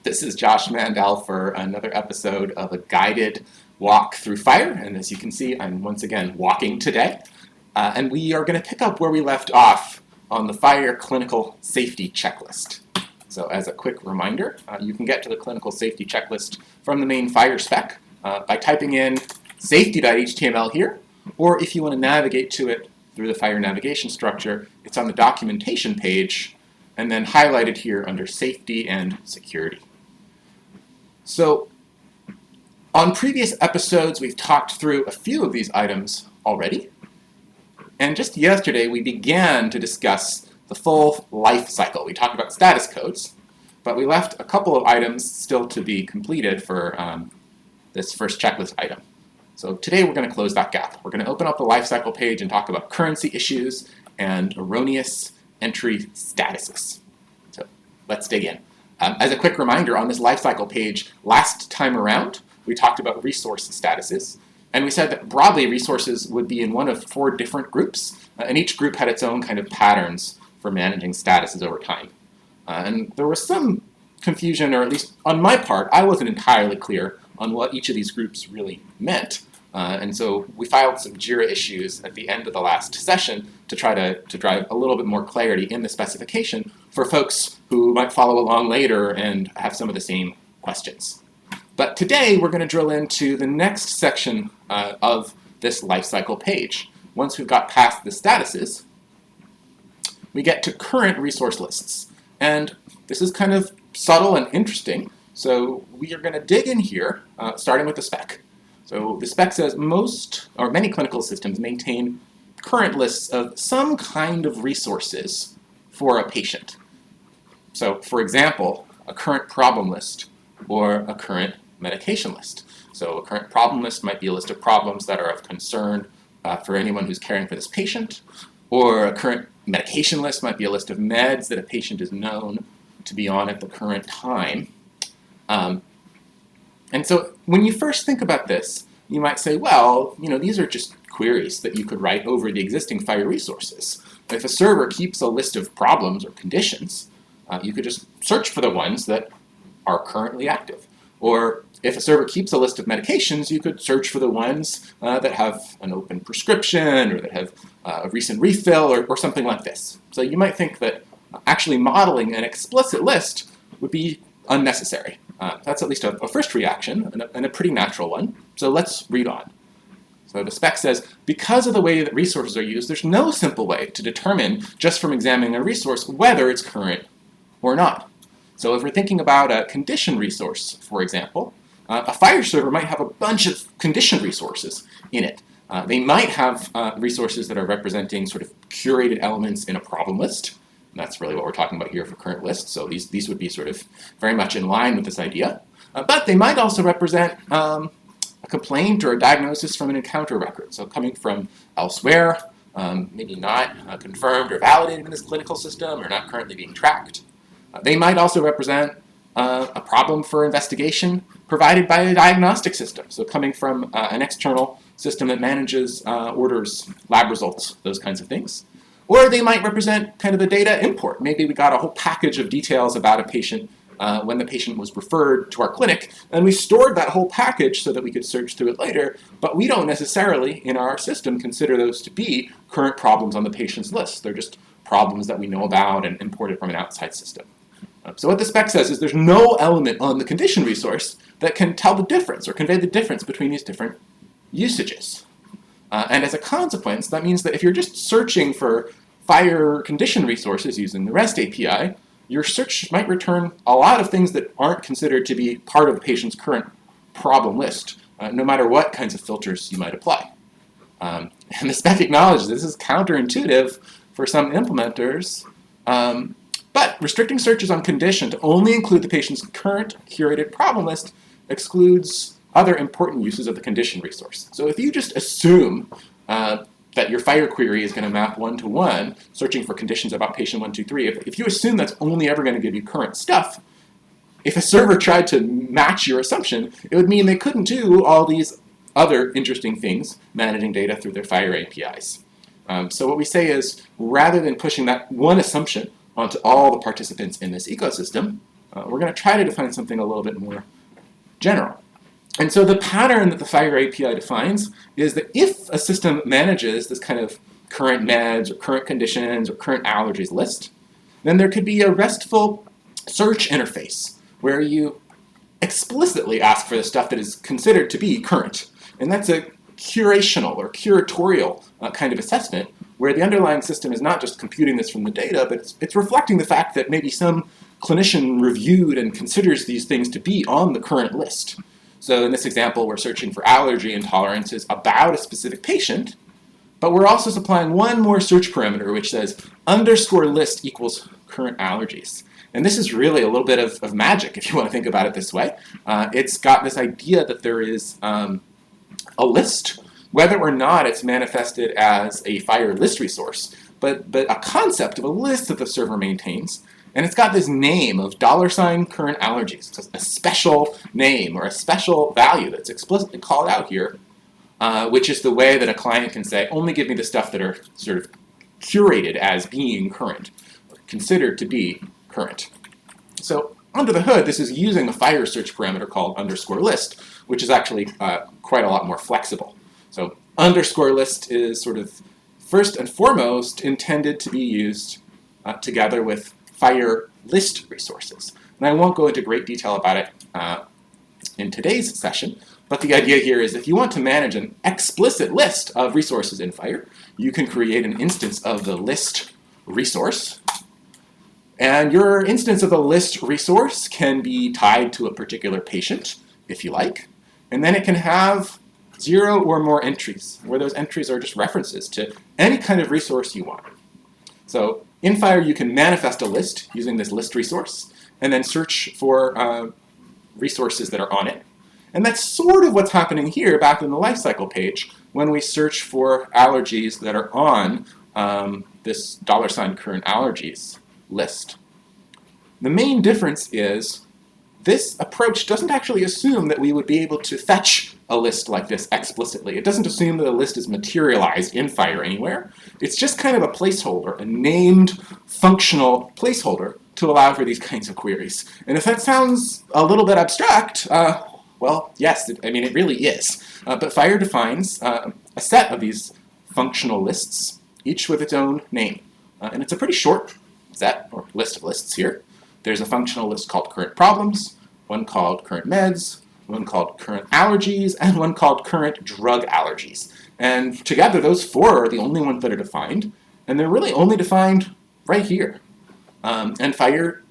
This is Josh Mandel for another episode of a guided walk through FHIR. And as you can see, I'm once again walking today. And we are going to pick up where we left off on the FHIR clinical safety checklist. So as a quick reminder, you can get to the clinical safety checklist from the main FHIR spec by typing in safety.html here, or if you want to navigate to it through the FHIR navigation structure, it's on the documentation page and then highlighted here under safety and security. So on previous episodes, we've talked through a few of these items already. And just yesterday, we began to discuss the full life cycle. We talked about status codes, but we left a couple of items still to be completed for this first checklist item. So today, we're going to close that gap. We're going to open up the life cycle page and talk about currency issues and erroneous entry statuses. So let's dig in. As a quick reminder, on this lifecycle page, last time around, we talked about resource statuses. And we said that broadly, resources would be in one of 4 different groups. And each group had its own kind of patterns for managing statuses over time. And there was some confusion, or at least on my part, I wasn't entirely clear on what each of these groups really meant. And so we filed some JIRA issues at the end of the last session to try to drive a little bit more clarity in the specification for folks who might follow along later and have some of the same questions. But today we're going to drill into the next section of this lifecycle page. Once we've got past the statuses, we get to current resource lists. And this is kind of subtle and interesting. So we are going to dig in here, starting with the spec. So the spec says most, or many clinical systems maintain current lists of some kind of resources for a patient. So for example, a current problem list or a current medication list. So a current problem list might be a list of problems that are of concern for anyone who's caring for this patient, or a current medication list might be a list of meds that a patient is known to be on at the current time. And so when you first think about this, you might say, well, these are just queries that you could write over the existing FHIR resources. If a server keeps a list of problems or conditions, you could just search for the ones that are currently active. Or if a server keeps a list of medications, you could search for the ones that have an open prescription or that have a recent refill or something like this. So you might think that actually modeling an explicit list would be unnecessary. That's at least a first reaction and a pretty natural one. So let's read on. So the spec says, because of the way that resources are used, there's no simple way to determine just from examining a resource whether it's current or not. So if we're thinking about a condition resource, for example, a FHIR server might have a bunch of condition resources in it. They might have resources that are representing sort of curated elements in a problem list. And that's really what we're talking about here for current lists. So these would be sort of very much in line with this idea. But they might also represent a complaint or a diagnosis from an encounter record. So coming from elsewhere, maybe not confirmed or validated in this clinical system or not currently being tracked. They might also represent a problem for investigation provided by a diagnostic system. So coming from an external system that manages orders, lab results, those kinds of things. Or they might represent kind of a data import. Maybe we got a whole package of details about a patient when the patient was referred to our clinic, and we stored that whole package so that we could search through it later, but we don't necessarily, in our system, consider those to be current problems on the patient's list. They're just problems that we know about and imported from an outside system. So what the spec says is there's no element on the condition resource that can tell the difference or convey the difference between these different usages. And as a consequence, that means that if you're just searching for FHIR condition resources using the REST API, your search might return a lot of things that aren't considered to be part of the patient's current problem list, no matter what kinds of filters you might apply. And the spec acknowledges this is counterintuitive for some implementers, but restricting searches on condition to only include the patient's current curated problem list excludes other important uses of the condition resource. So if you just assume that your FHIR query is going to map one-to-one, searching for conditions about patient 123, if you assume that's only ever going to give you current stuff, if a server tried to match your assumption, it would mean they couldn't do all these other interesting things, managing data through their FHIR APIs. So what we say is, rather than pushing that one assumption onto all the participants in this ecosystem, We're going to try to define something a little bit more general. And so the pattern that the FHIR API defines is that if a system manages this kind of current meds or current conditions or current allergies list, then there could be a RESTful search interface where you explicitly ask for the stuff that is considered to be current. And that's a curational or curatorial kind of assessment where the underlying system is not just computing this from the data, but it's reflecting the fact that maybe some clinician reviewed and considers these things to be on the current list. So in this example, we're searching for allergy intolerances about a specific patient, but we're also supplying one more search parameter which says _list equals current allergies. And this is really a little bit of magic, if you want to think about it this way. It's got this idea that there is a list, whether or not it's manifested as a FHIR list resource, but a concept of a list that the server maintains. And it's got this name of $current allergies. It's a special name or a special value that's explicitly called out here, which is the way that a client can say, only give me the stuff that are sort of curated as being current, or considered to be current. So under the hood, this is using a FHIR search parameter called _list, which is actually quite a lot more flexible. So _list is sort of first and foremost intended to be used together with FHIR list resources. And I won't go into great detail about it in today's session, but the idea here is if you want to manage an explicit list of resources in FHIR, you can create an instance of the list resource. And your instance of the list resource can be tied to a particular patient, if you like. And then it can have 0 or more entries, where those entries are just references to any kind of resource you want. So in FHIR, you can manifest a list using this list resource, and then search for resources that are on it. And that's sort of what's happening here back in the lifecycle page when we search for allergies that are on this $current allergies list. The main difference is this approach doesn't actually assume that we would be able to fetch a list like this explicitly. It doesn't assume that a list is materialized in FHIR anywhere. It's just kind of a placeholder, a named functional placeholder to allow for these kinds of queries. And if that sounds a little bit abstract, well, yes, it really is. But FHIR defines a set of these functional lists, each with its own name. And it's a pretty short set or list of lists here. There's a functional list called current problems, one called current meds, one called current allergies, and one called current drug allergies. And together, those 4 are the only ones that are defined, and they're really only defined right here. And FHIR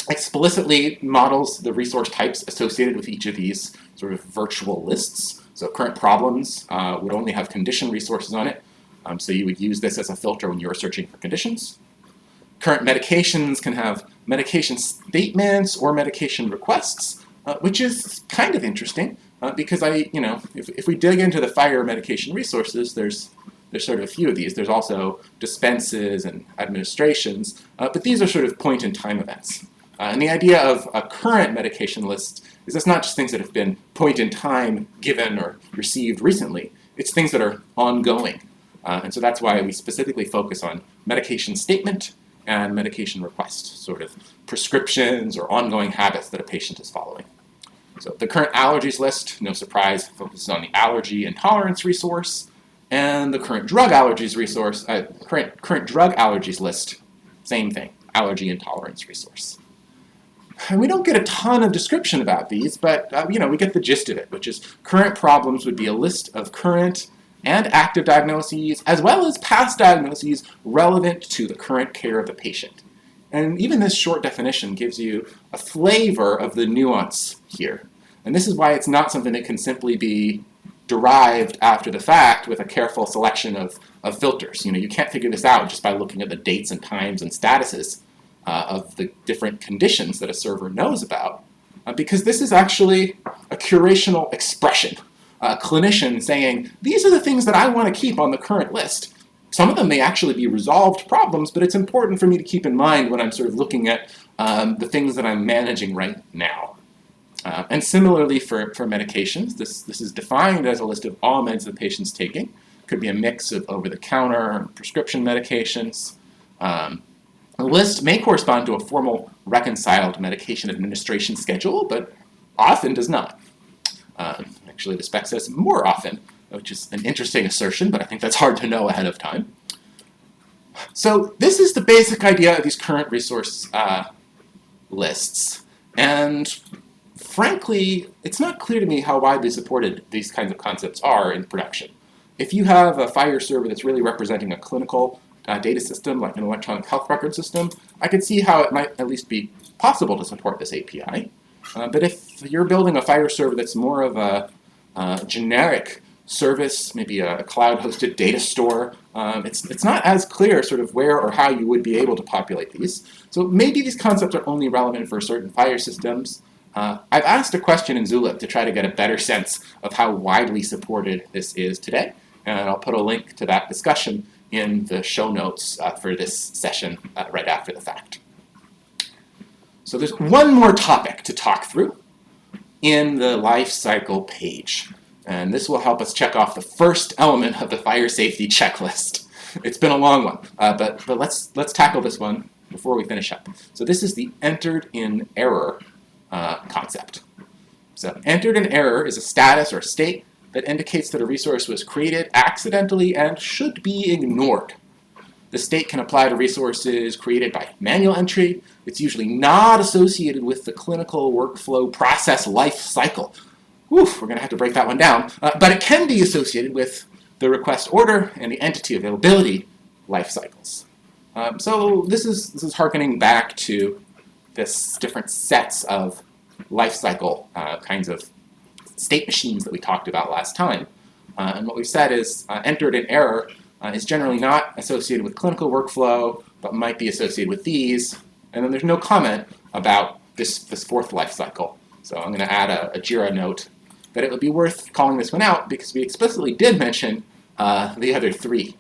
explicitly models the resource types associated with each of these sort of virtual lists. So current problems would only have condition resources on it, so you would use this as a filter when you are searching for conditions. Current medications can have medication statements or medication requests, which is kind of interesting because if we dig into the FHIR medication resources, there's sort of a few of these. There's also dispenses and administrations, but these are sort of point-in-time events. And the idea of a current medication list is it's not just things that have been point-in-time given or received recently. It's things that are ongoing. And so that's why we specifically focus on medication statement and medication request, sort of prescriptions or ongoing habits that a patient is following. So the current allergies list, no surprise, focuses on the allergy intolerance resource, and the current drug allergies resource, current drug allergies list, same thing, allergy intolerance resource. And we don't get a ton of description about these, but we get the gist of it, which is current problems would be a list of current and active diagnoses, as well as past diagnoses relevant to the current care of the patient. And even this short definition gives you a flavor of the nuance here. And this is why it's not something that can simply be derived after the fact with a careful selection of filters. You can't figure this out just by looking at the dates and times and statuses of the different conditions that a server knows about, because this is actually a curational expression. A clinician saying, these are the things that I want to keep on the current list. Some of them may actually be resolved problems, but it's important for me to keep in mind when I'm sort of looking at the things that I'm managing right now. And similarly for medications, this is defined as a list of all meds the patient's taking. Could be a mix of over-the-counter prescription medications. The list may correspond to a formal reconciled medication administration schedule, but often does not. Actually, the spec says more often, which is an interesting assertion, but I think that's hard to know ahead of time. So this is the basic idea of these current resource lists. And frankly, it's not clear to me how widely supported these kinds of concepts are in production. If you have a FHIR server that's really representing a clinical data system, like an electronic health record system, I could see how it might at least be possible to support this API. But if you're building a FHIR server that's more of a generic service, maybe a cloud-hosted data store, it's not as clear sort of where or how you would be able to populate these. So maybe these concepts are only relevant for certain FHIR systems. I've asked a question in Zulip to try to get a better sense of how widely supported this is today, and I'll put a link to that discussion in the show notes for this session right after the fact. So there's one more topic to talk through in the life cycle page. And this will help us check off the first element of the fire safety checklist. It's been a long one, but let's tackle this one before we finish up. So this is the entered in error concept. So entered in error is a status or state that indicates that a resource was created accidentally and should be ignored. The state can apply to resources created by manual entry. It's usually not associated with the clinical workflow process life cycle. Oof, we're going to have to break that one down. But it can be associated with the request order and the entity availability life cycles. So this is harkening back to this different sets of life cycle kinds of state machines that we talked about last time. And what we've said is entered in error is generally not associated with clinical workflow, but might be associated with these. And then there's no comment about this fourth life cycle. So I'm going to add a JIRA note that it would be worth calling this one out because we explicitly did mention the other three.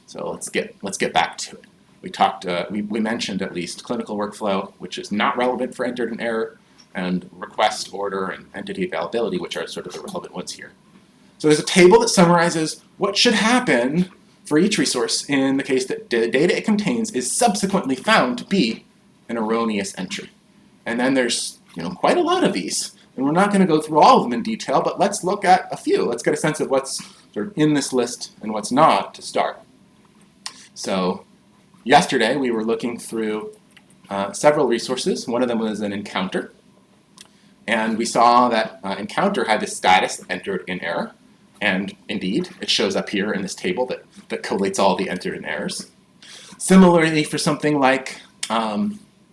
So let's get back to it. We talked, we mentioned at least clinical workflow, which is not relevant for entered in error, and request order and entity availability, which are sort of the relevant ones here. So there's a table that summarizes what should happen for each resource in the case that the data it contains is subsequently found to be an erroneous entry. And then there's quite a lot of these. And we're not going to go through all of them in detail, but let's look at a few. Let's get a sense of what's sort of in this list and what's not to start. So yesterday we were looking through several resources. One of them was an encounter. And we saw that encounter had this status entered in error. And indeed, it shows up here in this table that collates all the entered in errors. Similarly, for something like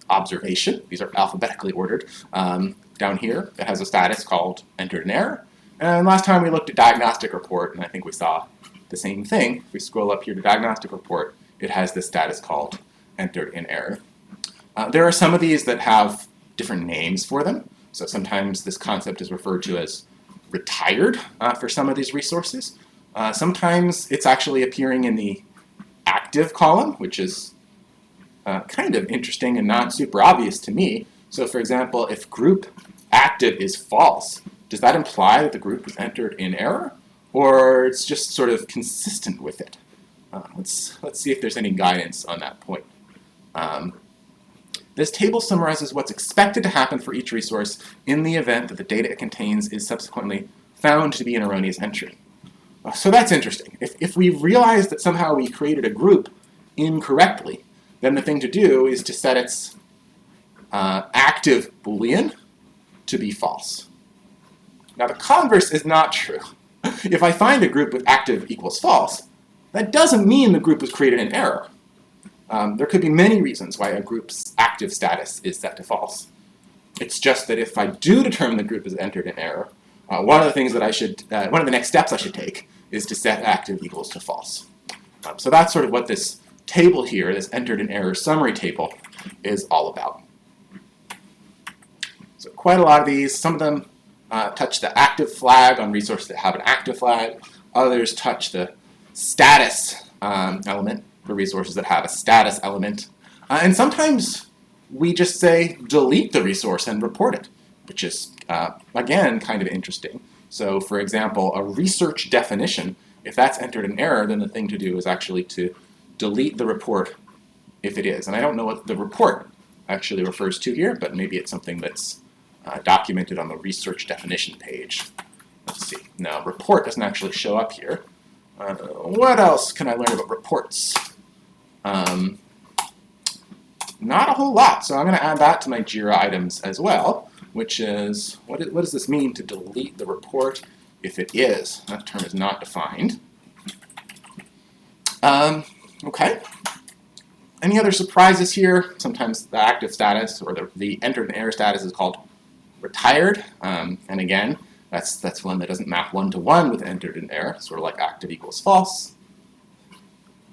observation, these are alphabetically ordered, down here, it has a status called entered in error. And last time we looked at diagnostic report, and I think we saw the same thing. If we scroll up here to diagnostic report, it has this status called entered in error. There are some of these that have different names for them. So sometimes this concept is referred to as retired for some of these resources. Sometimes it's actually appearing in the active column, which is kind of interesting and not super obvious to me. So for example, if group active is false, does that imply that the group was entered in error? Or it's just sort of consistent with it? Let's see if there's any guidance on that point. This table summarizes what's expected to happen for each resource in the event that the data it contains is subsequently found to be an erroneous entry. So that's interesting. If we realize that somehow we created a group incorrectly, then the thing to do is to set its active Boolean to be false. Now the converse is not true. If I find a group with active equals false, that doesn't mean the group was created in error. There could be many reasons why a group's active status is set to false. It's just that if I do determine the group is entered in error, one of the next steps I should take is to set active equals to false. So that's sort of what this table here, this entered in error summary table, is all about. So quite a lot of these, some of them touch the active flag on resources that have an active flag. Others touch the status element for resources that have a status element. And sometimes we just say delete the resource and report it, which is, again, kind of interesting. So for example, a research definition, if that's entered in error, then the thing to do is actually to delete the report if it is. And I don't know what the report actually refers to here, but maybe it's something that's documented on the research definition page. Let's see. No, report doesn't actually show up here. What else can I learn about reports? Not a whole lot, so I'm going to add that to my JIRA items as well, which is, what does this mean to delete the report if it is? That term is not defined. Okay. Any other surprises here? Sometimes the active status or the entered an error status is called retired. And again, that's one that doesn't map one-to-one with entered an error, sort of like active equals false.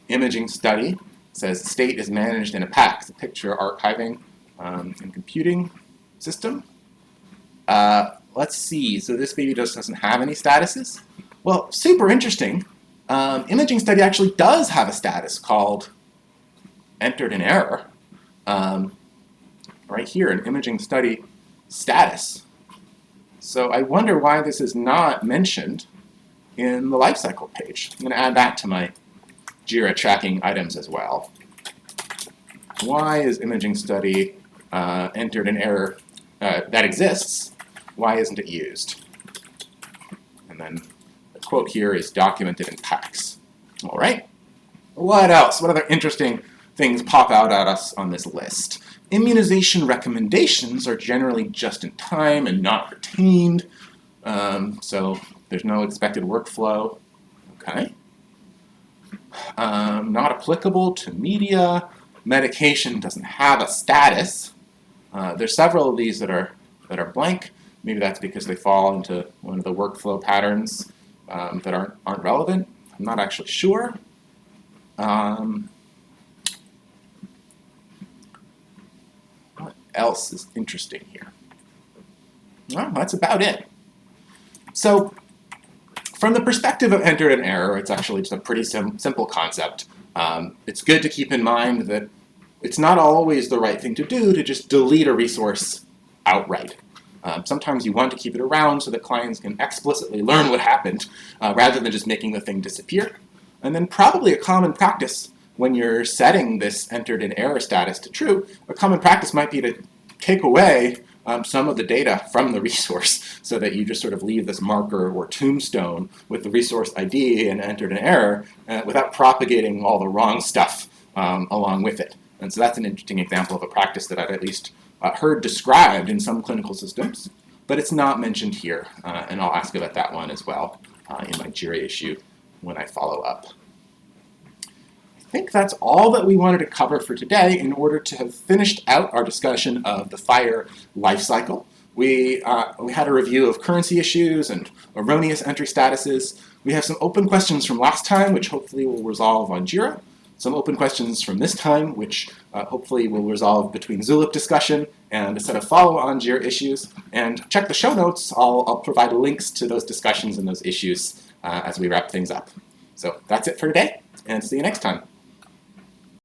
Imaging study says state is managed in a PAC, the picture archiving and computing system. Let's see, so this baby just doesn't have any statuses. Well, super interesting. Imaging study actually does have a status called entered an error. Right here, an imaging study status. So I wonder why this is not mentioned in the lifecycle page. I'm going to add that to my JIRA tracking items as well. Why is imaging study entered an error that exists? Why isn't it used? And then the quote here is documented in PACs. All right. What else? What other interesting things pop out at us on this list? Immunization recommendations are generally just in time and not retained. So there's no expected workflow. Okay. Not applicable to media. Medication doesn't have a status. There's several of these that are blank. Maybe that's because they fall into one of the workflow patterns that aren't relevant. I'm not actually sure. What else is interesting here? Well, that's about it. So from the perspective of entered an error, it's actually just a pretty simple concept. It's good to keep in mind that it's not always the right thing to do to just delete a resource outright. Sometimes you want to keep it around so that clients can explicitly learn what happened rather than just making the thing disappear. And then probably a common practice when you're setting this entered an error status to true, a common practice might be to take away some of the data from the resource so that you just sort of leave this marker or tombstone with the resource ID and entered an error without propagating all the wrong stuff along with it. And so that's an interesting example of a practice that I've at least heard described in some clinical systems, but it's not mentioned here. And I'll ask about that one as well in my JIRA issue when I follow up. I think that's all that we wanted to cover for today in order to have finished out our discussion of the FHIR lifecycle. We had a review of currency issues and erroneous entry statuses. We have some open questions from last time, which hopefully will resolve on JIRA. Some open questions from this time, which hopefully will resolve between Zulip discussion and a set of follow-on JIRA issues. And check the show notes. I'll provide links to those discussions and those issues as we wrap things up. So that's it for today, and see you next time.